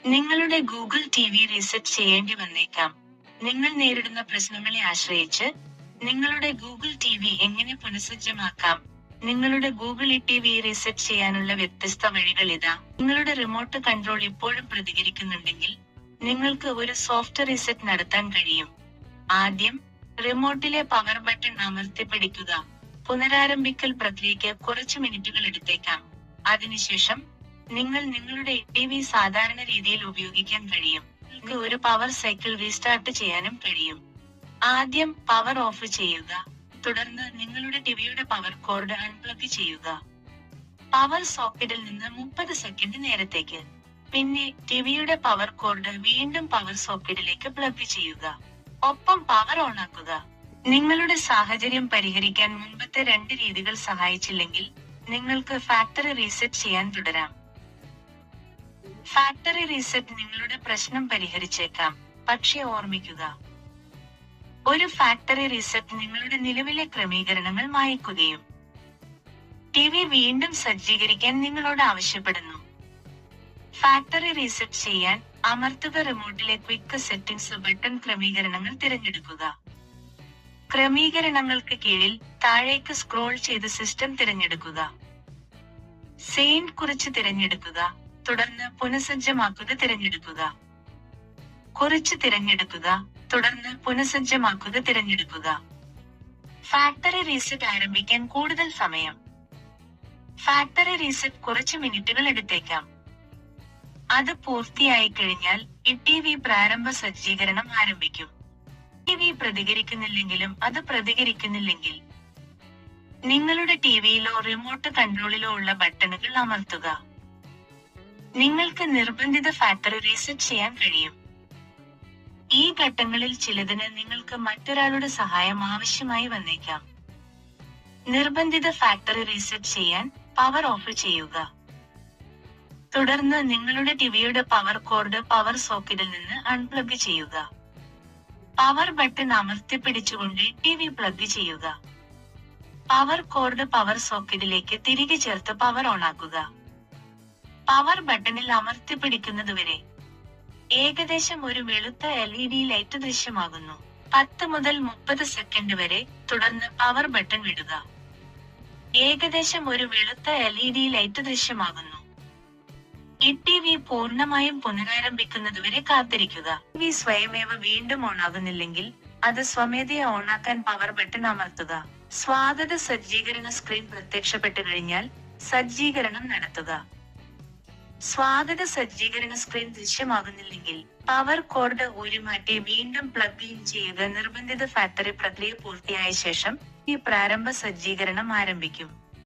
നിങ്ങളുടെ Google TV reset ചെയ്യേണ്ടി വന്നേക്കാം. നിങ്ങൾ നേരിടുന്ന പ്രശ്നങ്ങളെ ആശ്രയിച്ച് നിങ്ങളുടെ ഗൂഗിൾ ടിവി എങ്ങനെ പുനഃസജ്ജമാക്കാം? നിങ്ങളുടെ ഗൂഗിൾ ടിവി റീസെറ്റ് ചെയ്യാനുള്ള വ്യത്യസ്ത വഴികൾ ഇതാ. നിങ്ങളുടെ റിമോട്ട് കൺട്രോൾ ഇപ്പോഴും പ്രതികരിക്കുന്നുണ്ടെങ്കിൽ നിങ്ങൾക്ക് ഒരു സോഫ്റ്റ് റീസെറ്റ് നടത്താൻ കഴിയും. ആദ്യം റിമോട്ടിലെ പവർ ബട്ടൺ അമർത്തിപ്പിടിക്കുക. പുനരാരംഭിക്കൽ പ്രക്രിയയ്ക്ക് കുറച്ച് മിനിറ്റുകൾ എടുത്തേക്കാം. അതിനുശേഷം നിങ്ങൾ നിങ്ങളുടെ ടിവി സാധാരണ രീതിയിൽ ഉപയോഗിക്കാൻ കഴിയും. നിങ്ങൾക്ക് ഒരു പവർ സൈക്കിൾ റീസ്റ്റാർട്ട് ചെയ്യാനും കഴിയും. ആദ്യം പവർ ഓഫ് ചെയ്യുക. തുടർന്ന് നിങ്ങളുടെ ടിവിയുടെ പവർ കോർഡ് അൺപ്ലഗ് ചെയ്യുക. പവർ സോക്കറ്റിൽ നിന്ന് 30 സെക്കൻഡ് നേരത്തേക്ക്. പിന്നെ ടിവിയുടെ പവർ കോർഡ് വീണ്ടും പവർ സോക്കറ്റിലേക്ക് പ്ലഗ് ചെയ്യുക. ഒപ്പം പവർ ഓൺ ആക്കുക. നിങ്ങളുടെ സാഹചര്യം പരിഹരിക്കാൻ മുമ്പത്തെ 2 രീതികൾ സഹായിച്ചില്ലെങ്കിൽ നിങ്ങൾക്ക് ഫാക്ടറി റീസെറ്റ് ചെയ്യാൻ തുടരാം. ഫാക്ടറി റീസെറ്റ് നിങ്ങളുടെ പ്രശ്നം പരിഹരിച്ചേക്കാം, പക്ഷേ ഓർമ്മിക്കുക, ഒരു ഫാക്ടറി റീസെറ്റ് നിങ്ങളുടെ നിലവിലെ ക്രമീകരണങ്ങൾ മായ്ക്കുകയും ടിവി വീണ്ടും സജ്ജീകരിക്കാൻ നിങ്ങളോട് ആവശ്യപ്പെടുന്നു. ഫാക്ടറി റീസെറ്റ് ചെയ്യാൻ അമർത്തുക. റിമോട്ടിലെ ക്വിക്ക് സെറ്റിംഗ്സ് ബട്ടൺ ക്രമീകരണങ്ങൾ തിരഞ്ഞെടുക്കുക. ക്രമീകരണങ്ങൾക്ക് കീഴിൽ താഴേക്ക് സ്ക്രോൾ ചെയ്ത് സിസ്റ്റം തിരഞ്ഞെടുക്കുക. സെയിന്റ് കുറിച്ച് തിരഞ്ഞെടുക്കുക. തുടർന്ന് പുനഃസജ്ജമാക്കുക തിരഞ്ഞെടുക്കുക. കുറിച്ച് തിരഞ്ഞെടുക്കുക. തുടർന്ന് പുനഃസജ്ജമാക്കുക തിരഞ്ഞെടുക്കുക. ഫാക്ടറി റീസെറ്റ് ആരംഭിക്കാൻ കൂടുതൽ സമയം. ഫാക്ടറി റീസെറ്റ് കുറച്ച് മിനിറ്റുകൾ എടുത്തേക്കാം. അത് പൂർത്തിയായി കഴിഞ്ഞാൽ ടിവി പ്രാരംഭ സജ്ജീകരണം ആരംഭിക്കും. ടിവി പ്രതികരിക്കുന്നില്ലെങ്കിലും അത് പ്രതികരിക്കുന്നില്ലെങ്കിൽ നിങ്ങളുടെ ടിവിയിലോ റിമോട്ട് കൺട്രോളിലോ ഉള്ള ബട്ടണുകൾ അമർത്തുക. നിങ്ങൾക്ക് നിർബന്ധിത ഫാക്ടറി റീസെറ്റ് ചെയ്യാൻ കഴിയും. ഈ ഘട്ടങ്ങളിൽ ചിലതിന് നിങ്ങൾക്ക് മറ്റൊരാളുടെ സഹായം ആവശ്യമായി വന്നേക്കാം. നിർബന്ധിത ഫാക്ടറി റീസെറ്റ് ചെയ്യാൻ പവർ ഓഫ് ചെയ്യുക. തുടർന്ന് നിങ്ങളുടെ ടിവിയുടെ പവർ കോർഡ് പവർ സോക്കറ്റിൽ നിന്ന് അൺപ്ലഗ് ചെയ്യുക. പവർ ബട്ടൺ അമർത്തിപ്പിടിച്ചുകൊണ്ട് ടിവി പ്ലഗ് ചെയ്യുക. പവർ കോർഡ് പവർ സോക്കറ്റിലേക്ക് തിരികെ ചേർത്ത് പവർ ഓൺ ആക്കുക. പവർ ബട്ടണിൽ അമർത്തിപ്പിടിക്കുന്നതുവരെ ഏകദേശം ഒരു വെളുത്ത LED ലൈറ്റ് ദൃശ്യമാകുന്നു. 10 മുതൽ 30 സെക്കൻഡ് വരെ. തുടർന്ന് പവർ ബട്ടൺ വിടുക. ഏകദേശം ഒരു വെളുത്ത LED ലൈറ്റ് ദൃശ്യമാകുന്നു. ടിവി പൂർണ്ണമായും പുനരാരംഭിക്കുന്നതുവരെ കാത്തിരിക്കുക. ടിവി സ്വയമേവ വീണ്ടും ഓൺ ആകുന്നില്ലെങ്കിൽ അത് സ്വമേധയാ ഓണാക്കാൻ പവർ ബട്ടൺ അമർത്തുക. സ്വാഗത സജ്ജീകരണ സ്ക്രീൻ പ്രത്യക്ഷപ്പെട്ടു കഴിഞ്ഞാൽ സജ്ജീകരണം നടത്തുക. സ്വാഗത സജ്ജീകരണ സ്ക്രീൻ ദൃശ്യമാകുന്നില്ലെങ്കിൽ പവർ കോർഡ് ഊരിമാറ്റി വീണ്ടും പ്ലഗ് ഇൻ ചെയ്യുക. നിർബന്ധിത ഫാക്ടറി പ്രക്രിയ പൂർത്തിയായ ശേഷം ഈ പ്രാരംഭ സജ്ജീകരണം ആരംഭിക്കും.